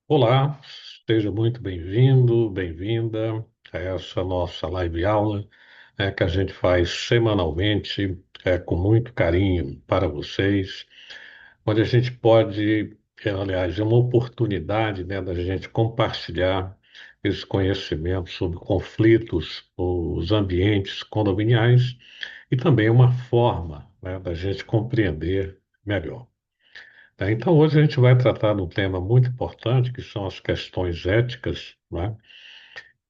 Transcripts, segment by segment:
Olá, seja muito bem-vindo, bem-vinda a essa nossa live aula, que a gente faz semanalmente, com muito carinho para vocês, onde a gente pode, aliás, é uma oportunidade, né, da gente compartilhar esse conhecimento sobre conflitos, os ambientes condominiais e também uma forma, né, da gente compreender melhor. Então, hoje a gente vai tratar de um tema muito importante, que são as questões éticas, né,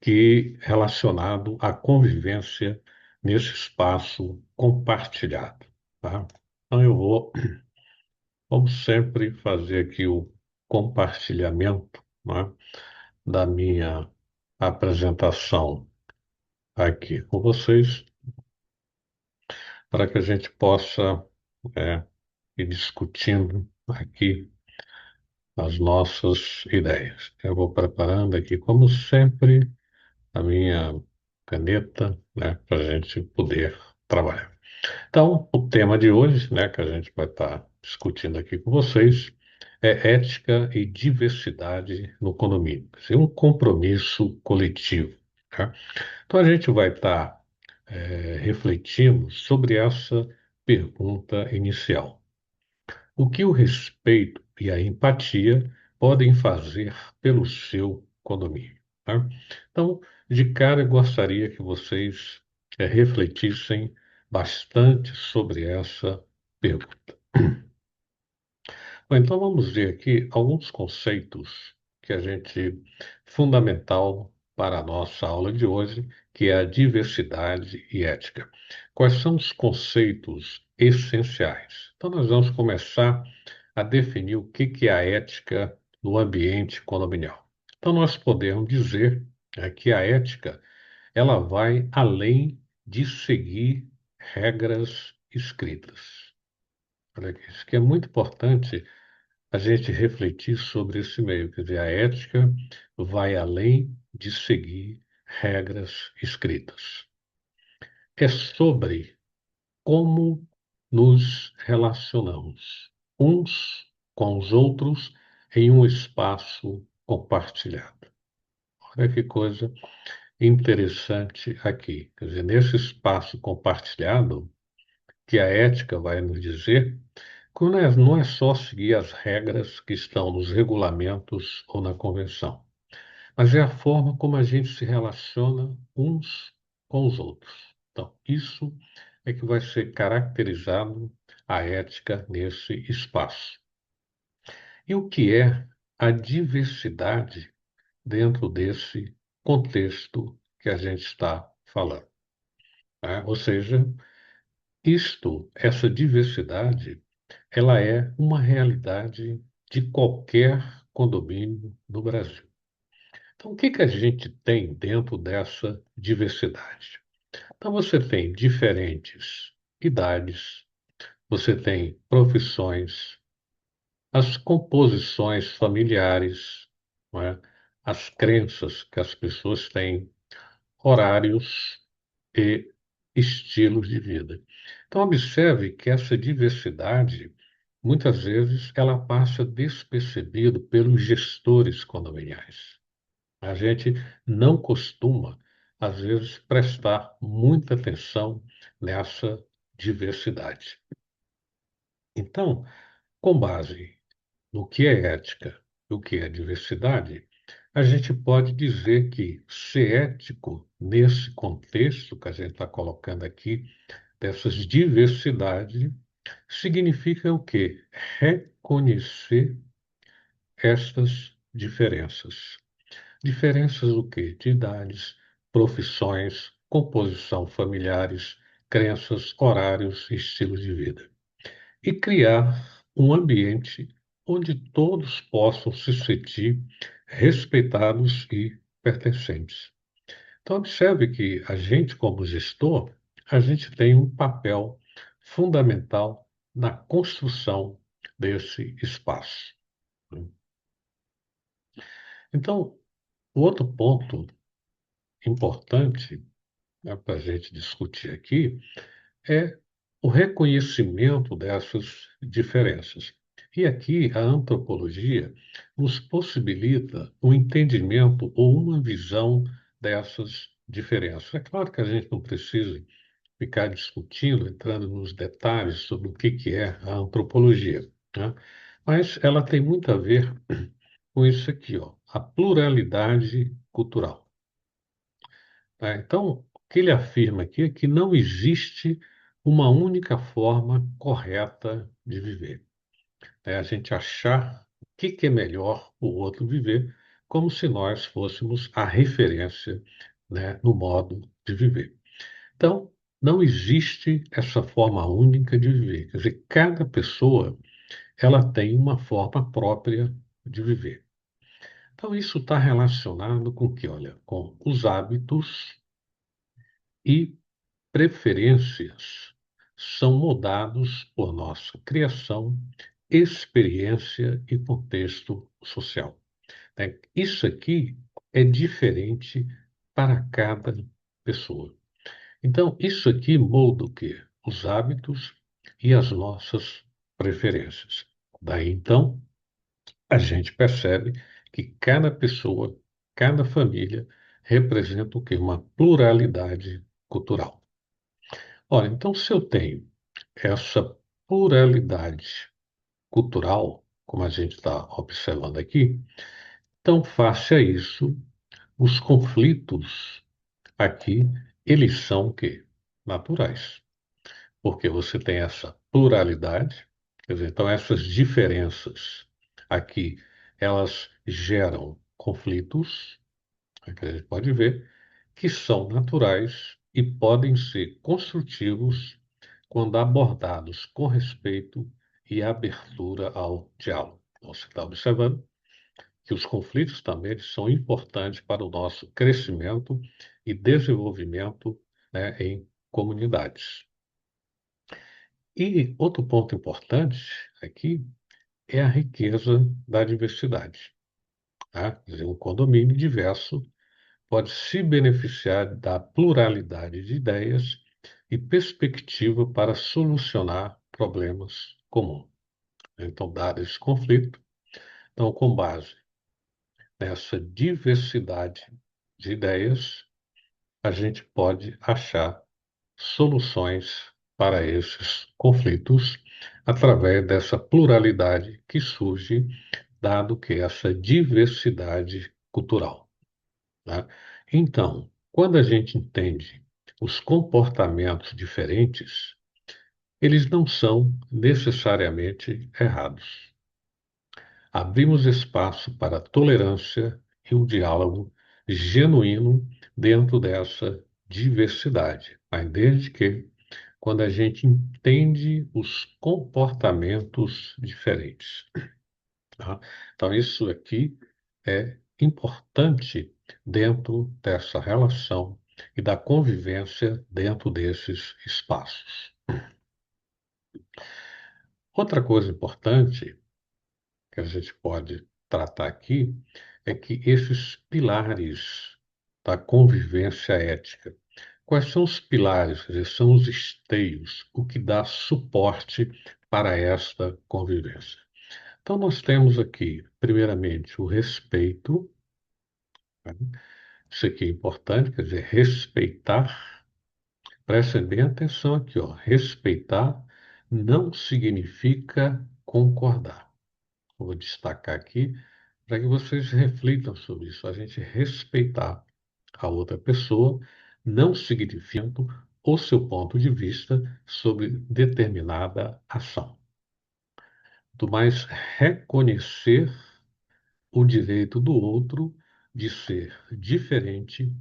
que relacionado à convivência nesse espaço compartilhado, tá? Então, vamos sempre fazer aqui o compartilhamento, né, da minha apresentação aqui com vocês, para que a gente possa, é, ir discutindo aqui as nossas ideias. Eu vou preparando aqui, como sempre, a minha caneta, né, para a gente poder trabalhar. Então, o tema de hoje, né, que a gente vai estar discutindo aqui com vocês, é ética e diversidade no condomínio, quer dizer, um compromisso coletivo. Tá? Então, a gente vai estar refletindo sobre essa pergunta inicial. O que o respeito e a empatia podem fazer pelo seu condomínio? Tá? Então, de cara, eu gostaria que vocês refletissem bastante sobre essa pergunta. Bom, então, vamos ver aqui alguns conceitos que a gente fundamental para a nossa aula de hoje, que é a diversidade e ética. Quais são os conceitos essenciais? Então, nós vamos começar a definir o que é a ética no ambiente condominial. Então, nós podemos dizer, que a ética ela vai além de seguir regras escritas. Olha aqui, isso que é muito importante a gente refletir sobre esse meio. Quer dizer, a ética vai além de seguir regras escritas. É sobre como nos relacionamos uns com os outros em um espaço compartilhado. Olha que coisa interessante aqui. Quer dizer, nesse espaço compartilhado, que a ética vai nos dizer que não é só seguir as regras que estão nos regulamentos ou na convenção, mas é a forma como a gente se relaciona uns com os outros. Então, isso é que vai ser caracterizado a ética nesse espaço. E o que é a diversidade dentro desse contexto que a gente está falando, né? Ou seja, essa diversidade, ela é uma realidade de qualquer condomínio no Brasil. Então, o que a gente tem dentro dessa diversidade? Então, você tem diferentes idades, você tem profissões, as composições familiares, não é? As crenças que as pessoas têm, horários e estilos de vida. Então, observe que essa diversidade, muitas vezes, ela passa despercebido pelos gestores condominiais. A gente não costuma, às vezes, prestar muita atenção nessa diversidade. Então, com base no que é ética e o que é diversidade, a gente pode dizer que ser ético nesse contexto que a gente está colocando aqui, dessas diversidades, significa o quê? Reconhecer estas diferenças. Diferenças o quê? De idades, profissões, composição familiares, crenças, horários, estilos de vida. E criar um ambiente onde todos possam se sentir respeitados e pertencentes. Então, observe que a gente, como gestor, a gente tem um papel fundamental na construção desse espaço. Então, o outro ponto importante, né, para a gente discutir aqui é o reconhecimento dessas diferenças. E aqui a antropologia nos possibilita um entendimento ou uma visão dessas diferenças. É claro que a gente não precisa ficar discutindo, entrando nos detalhes sobre o que é a antropologia, né? Mas ela tem muito a ver com isso aqui, ó, a pluralidade cultural. Tá? Então, o que ele afirma aqui é que não existe uma única forma correta de viver. É a gente achar o que é melhor o outro viver, como se nós fôssemos a referência, né, no modo de viver. Então, não existe essa forma única de viver. Quer dizer, cada pessoa ela tem uma forma própria de viver. Então, isso está relacionado com o que? Olha, com os hábitos e preferências são moldados por nossa criação, experiência e contexto social, né? Isso aqui é diferente para cada pessoa. Então, isso aqui molda o quê? Os hábitos e as nossas preferências. Daí, então, a gente percebe que cada pessoa, cada família representa o quê? Uma pluralidade cultural. Ora, então, se eu tenho essa pluralidade cultural, como a gente está observando aqui, então, face a isso, os conflitos aqui, eles são o quê? Naturais. Porque você tem essa pluralidade, quer dizer, então essas diferenças aqui, elas geram conflitos, né, que a gente pode ver, que são naturais e podem ser construtivos quando abordados com respeito e abertura ao diálogo. Então, você está observando que os conflitos também eles são importantes para o nosso crescimento e desenvolvimento, né, em comunidades. E outro ponto importante aqui é a riqueza da diversidade. Tá? Quer dizer, um condomínio diverso pode se beneficiar da pluralidade de ideias e perspectiva para solucionar problemas comuns. Então, dado esse conflito, então, com base nessa diversidade de ideias, a gente pode achar soluções para esses conflitos através dessa pluralidade que surge, dado que essa diversidade cultural, né? Então, quando a gente entende os comportamentos diferentes, eles não são necessariamente errados. Abrimos espaço para a tolerância e o diálogo genuíno dentro dessa diversidade, mas desde que quando a gente entende os comportamentos diferentes, tá? Então, isso aqui é importante dentro dessa relação e da convivência dentro desses espaços. Outra coisa importante que a gente pode tratar aqui é que esses pilares da convivência ética. Quais são os pilares? Quer dizer, são os esteios, o que dá suporte para esta convivência. Então, nós temos aqui, primeiramente, o respeito, né? Isso aqui é importante, quer dizer, respeitar. Prestem bem atenção aqui, ó. Respeitar não significa concordar. Vou destacar aqui para que vocês reflitam sobre isso. A gente respeitar a outra pessoa não significa o seu ponto de vista sobre determinada ação. Do mais reconhecer o direito do outro de ser diferente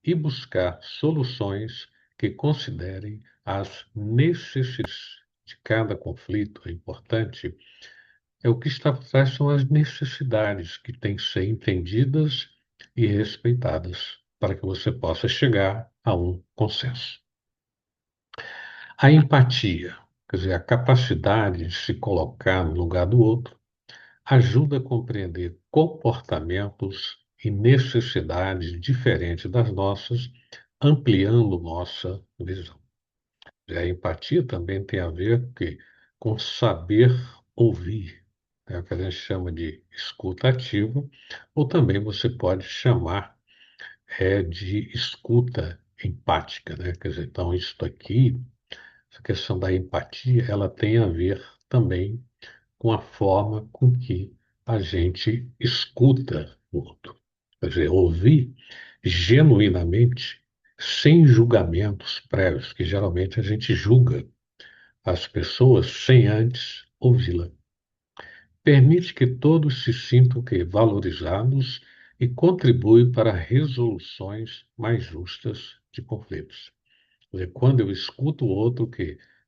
e buscar soluções que considerem as necessidades de cada conflito. É importante. É o que está por trás são as necessidades que têm que ser entendidas e respeitadas para que você possa chegar a um consenso. A empatia, quer dizer, a capacidade de se colocar no lugar do outro, ajuda a compreender comportamentos e necessidades diferentes das nossas, ampliando nossa visão. A empatia também tem a ver com saber ouvir. é o que a gente chama de escuta ativa, ou também você pode chamar de escuta empática, né? Quer dizer, então isso aqui, essa questão da empatia, ela tem a ver também com a forma com que a gente escuta o outro. Quer dizer, ouvir genuinamente, sem julgamentos prévios, que geralmente a gente julga as pessoas sem antes ouvi-la. Permite que todos se sintam valorizados e contribui para resoluções mais justas de conflitos. Quer dizer, quando eu escuto o outro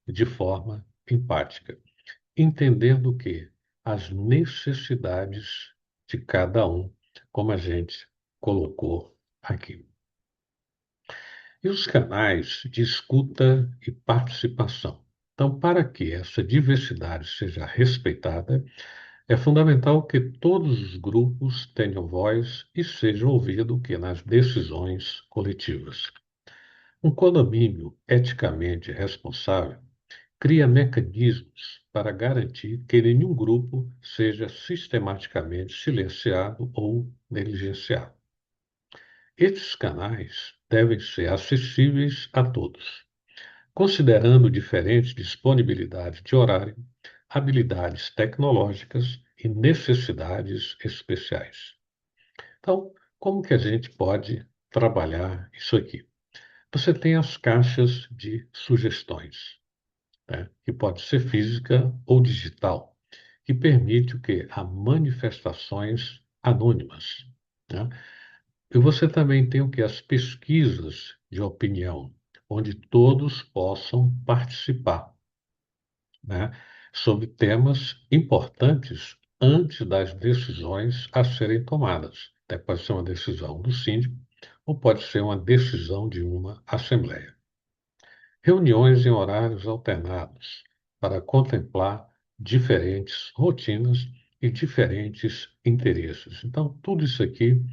de forma empática, entendendo que as necessidades de cada um, como a gente colocou aqui. E os canais de escuta e participação. Então, para que essa diversidade seja respeitada, é fundamental que todos os grupos tenham voz e sejam ouvidos nas decisões coletivas. Um condomínio eticamente responsável cria mecanismos para garantir que nenhum grupo seja sistematicamente silenciado ou negligenciado. Estes canais devem ser acessíveis a todos, considerando diferentes disponibilidades de horário, habilidades tecnológicas e necessidades especiais. Então, como que a gente pode trabalhar isso aqui? Você tem as caixas de sugestões, né, que pode ser física ou digital, que permite o quê? A manifestações anônimas, né? E você também tem o que? As pesquisas de opinião, onde todos possam participar, né, sobre temas importantes antes das decisões a serem tomadas. Até pode ser uma decisão do síndico ou pode ser uma decisão de uma assembleia. Reuniões em horários alternados para contemplar diferentes rotinas e diferentes interesses. Então, tudo isso aqui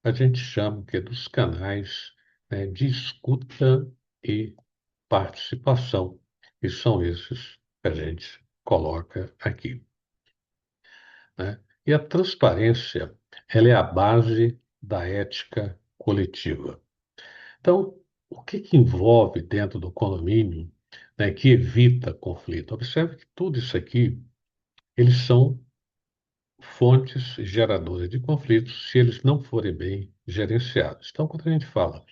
a gente chama dos canais, né, de escuta e participação, e são esses que a gente coloca aqui, né? E a transparência, ela é a base da ética coletiva. Então, o que envolve dentro do condomínio, né, que evita conflito? Observe que tudo isso aqui, eles são fontes geradoras de conflitos se eles não forem bem gerenciados. Então, quando a gente fala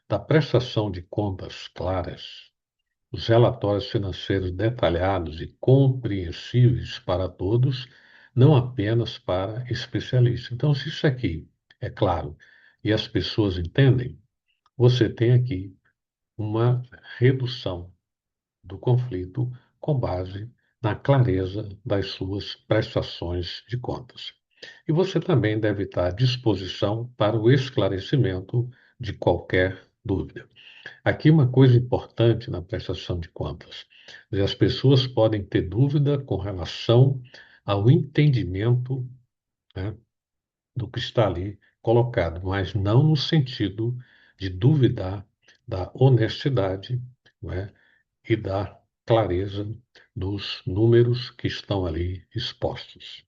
da prestação de contas claras, os relatórios financeiros detalhados e compreensíveis para todos, não apenas para especialistas. Então, se isso aqui é claro e as pessoas entendem, você tem aqui uma redução do conflito com base na clareza das suas prestações de contas. E você também deve estar à disposição para o esclarecimento de qualquer dúvida. Aqui uma coisa importante na prestação de contas: as pessoas podem ter dúvida com relação ao entendimento, né, do que está ali colocado, mas não no sentido de duvidar da honestidade, não é, e da clareza dos números que estão ali expostos.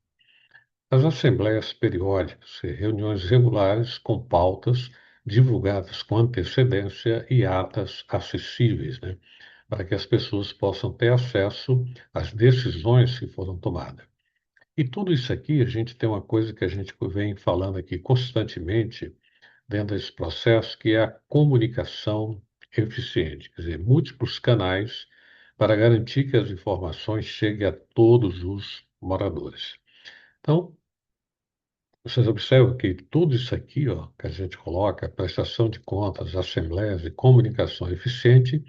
As assembleias periódicas e reuniões regulares com pautas divulgadas com antecedência e atas acessíveis, né, para que as pessoas possam ter acesso às decisões que foram tomadas. E tudo isso aqui, a gente tem uma coisa que a gente vem falando aqui constantemente dentro desse processo, que é a comunicação eficiente, quer dizer, múltiplos canais para garantir que as informações cheguem a todos os moradores. Então, vocês observam que tudo isso aqui, ó, que a gente coloca, prestação de contas, assembleias e comunicação eficiente,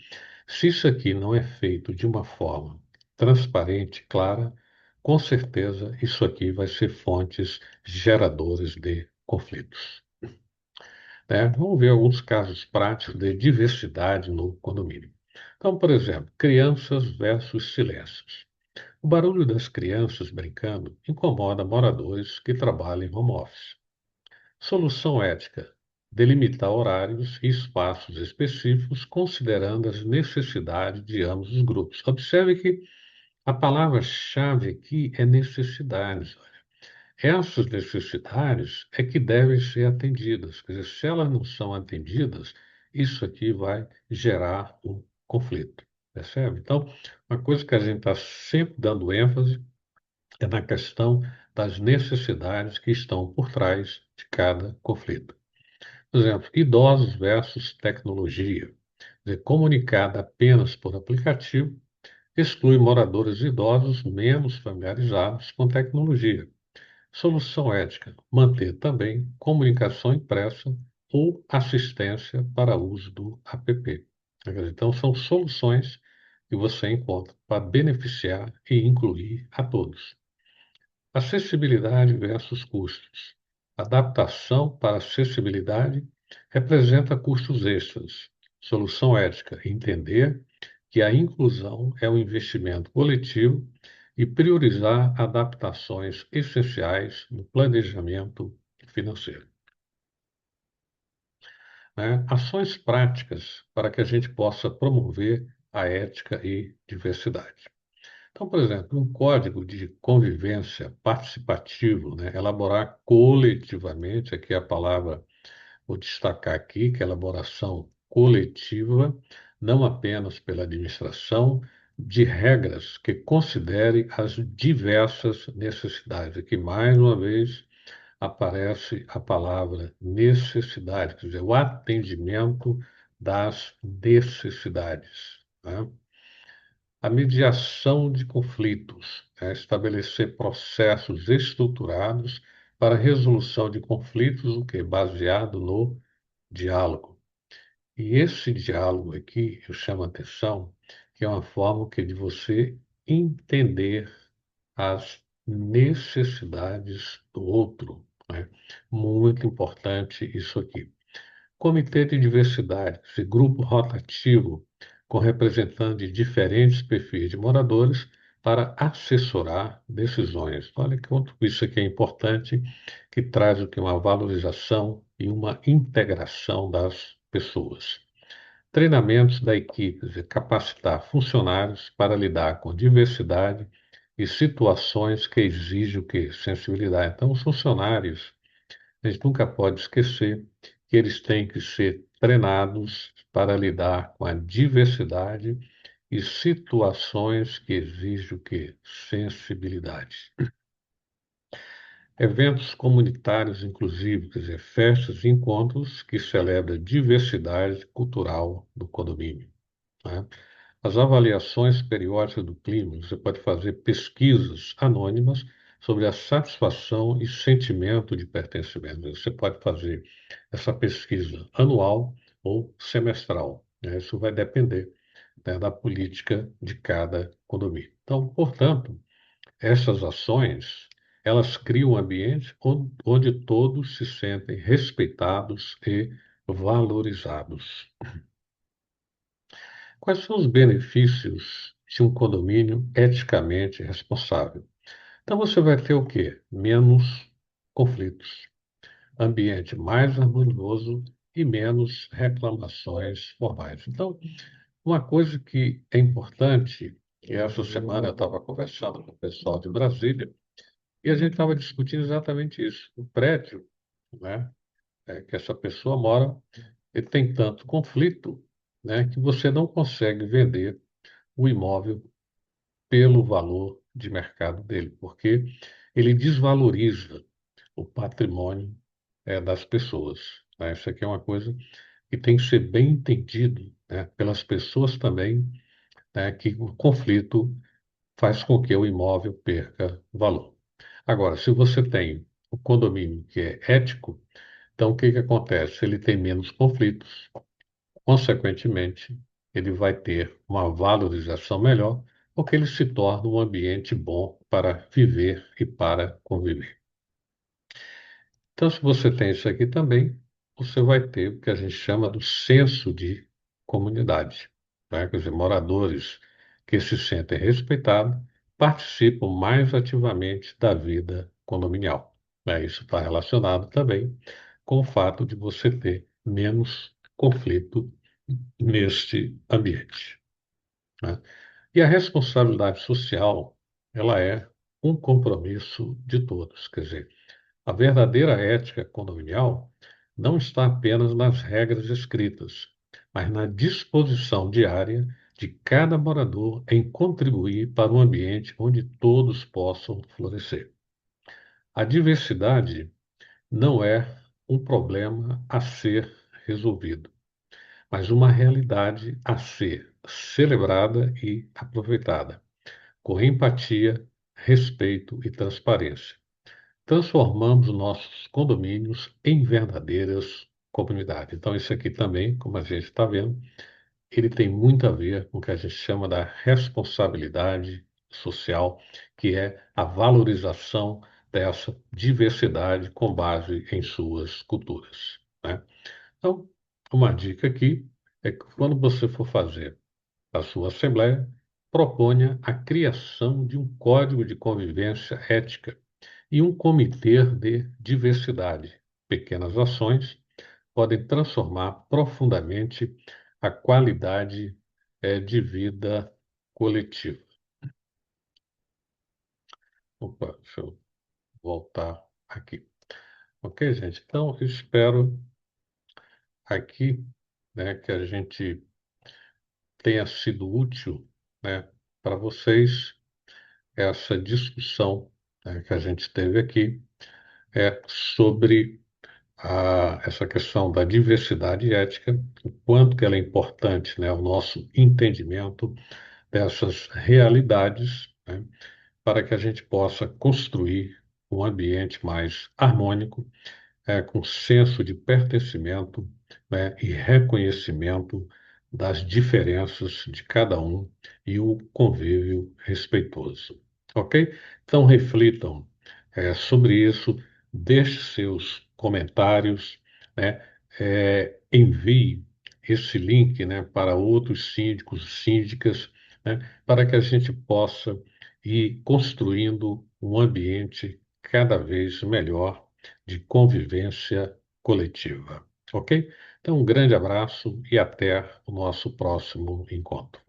se isso aqui não é feito de uma forma transparente, clara, com certeza isso aqui vai ser fontes geradoras de conflitos, né? Vamos ver alguns casos práticos de diversidade no condomínio. Então, por exemplo, crianças versus silêncios. O barulho das crianças brincando incomoda moradores que trabalham em home office. Solução ética: delimitar horários e espaços específicos considerando as necessidades de ambos os grupos. Observe que A palavra-chave aqui é necessidades. Essas necessidades é que devem ser atendidas. Quer dizer, se elas não são atendidas, isso aqui vai gerar um conflito. Percebe? Então, uma coisa que a gente está sempre dando ênfase é na questão das necessidades que estão por trás de cada conflito. Por exemplo, idosos versus tecnologia. Quer dizer, comunicada apenas por aplicativo exclui moradores idosos menos familiarizados com tecnologia. Solução ética: manter também comunicação impressa ou assistência para uso do app. Então, são soluções que você encontra para beneficiar e incluir a todos. Acessibilidade versus custos. Adaptação para acessibilidade representa custos extras. Solução ética: entender que a inclusão é um investimento coletivo e priorizar adaptações essenciais no planejamento financeiro. Né? Ações práticas para que a gente possa promover a ética e diversidade. Então, por exemplo, um código de convivência participativo, né? Elaborar coletivamente, aqui é a palavra, vou destacar aqui, que é elaboração coletiva, não apenas pela administração, de regras que considere as diversas necessidades. Aqui, mais uma vez, aparece a palavra necessidade, quer dizer, o atendimento das necessidades. Né? A mediação de conflitos é estabelecer processos estruturados para a resolução de conflitos, o que baseado no diálogo. E esse diálogo aqui, eu chamo a atenção, que é uma forma que de você entender as necessidades do outro. Né? Muito importante isso aqui. Comitê de diversidade, esse grupo rotativo com representantes de diferentes perfis de moradores para assessorar decisões. Olha quanto isso aqui é importante, que traz o que uma valorização e uma integração das pessoas. Treinamentos da equipe, quer dizer, capacitar funcionários para lidar com diversidade e situações que exigem o quê? Sensibilidade. Então, os funcionários a gente nunca pode esquecer que eles têm que ser treinados para lidar com a diversidade e situações que exigem o quê? Sensibilidade. Eventos comunitários inclusivos, quer dizer, festas e encontros que celebram a diversidade cultural do condomínio. Né? As avaliações periódicas do clima, você pode fazer pesquisas anônimas sobre a satisfação e sentimento de pertencimento. Você pode fazer essa pesquisa anual ou semestral. Né? Isso vai depender, né, da política de cada condomínio. Então, portanto, essas ações, elas criam um ambiente onde todos se sentem respeitados e valorizados. Quais são os benefícios de um condomínio eticamente responsável? Então você vai ter o quê? Menos conflitos, ambiente mais harmonioso e menos reclamações formais. Então, uma coisa que é importante, que essa semana eu estava conversando com o pessoal de Brasília, e a gente estava discutindo exatamente isso. O prédio, né, que essa pessoa mora, ele tem tanto conflito, né, que você não consegue vender o imóvel pelo valor de mercado dele, porque ele desvaloriza o patrimônio das pessoas. Né? Isso aqui é uma coisa que tem que ser bem entendido, né, pelas pessoas também, né, que o conflito faz com que o imóvel perca valor. Agora, se você tem o condomínio que é ético, então o que que acontece? Ele tem menos conflitos, consequentemente, ele vai ter uma valorização melhor, porque ele se torna um ambiente bom para viver e para conviver. Então, se você tem isso aqui também, você vai ter o que a gente chama do senso de comunidade. Né? Quer dizer, moradores que se sentem respeitados participam mais ativamente da vida condominial. Né? Isso está relacionado também com o fato de você ter menos conflito neste ambiente. Né? E a responsabilidade social, ela é um compromisso de todos. Quer dizer, a verdadeira ética condominial não está apenas nas regras escritas, mas na disposição diária de cada morador em contribuir para um ambiente onde todos possam florescer. A diversidade não é um problema a ser resolvido, mas uma realidade a ser celebrada e aproveitada, com empatia, respeito e transparência. Transformamos nossos condomínios em verdadeiras comunidades. Então, isso aqui também, como a gente está vendo, ele tem muito a ver com o que a gente chama da responsabilidade social, que é a valorização dessa diversidade com base em suas culturas, né? Então, uma dica aqui é que quando você for fazer a sua assembleia, proponha a criação de um código de convivência ética e um comitê de diversidade. Pequenas ações podem transformar profundamente a qualidade de vida coletiva. Opa, deixa eu voltar aqui. Ok, gente? Então, eu espero aqui, né, que a gente tenha sido útil, né, para vocês essa discussão, né, que a gente teve aqui sobre essa questão da diversidade ética, o quanto que ela é importante, né, o nosso entendimento dessas realidades, né, para que a gente possa construir um ambiente mais harmônico, com senso de pertencimento, né, e reconhecimento das diferenças de cada um e o convívio respeitoso. Ok? Então reflitam sobre isso, deixe seus comentários, né, envie esse link, né, para outros síndicos, síndicas, né, para que a gente possa ir construindo um ambiente cada vez melhor de convivência coletiva. Ok? Então, um grande abraço e até o nosso próximo encontro.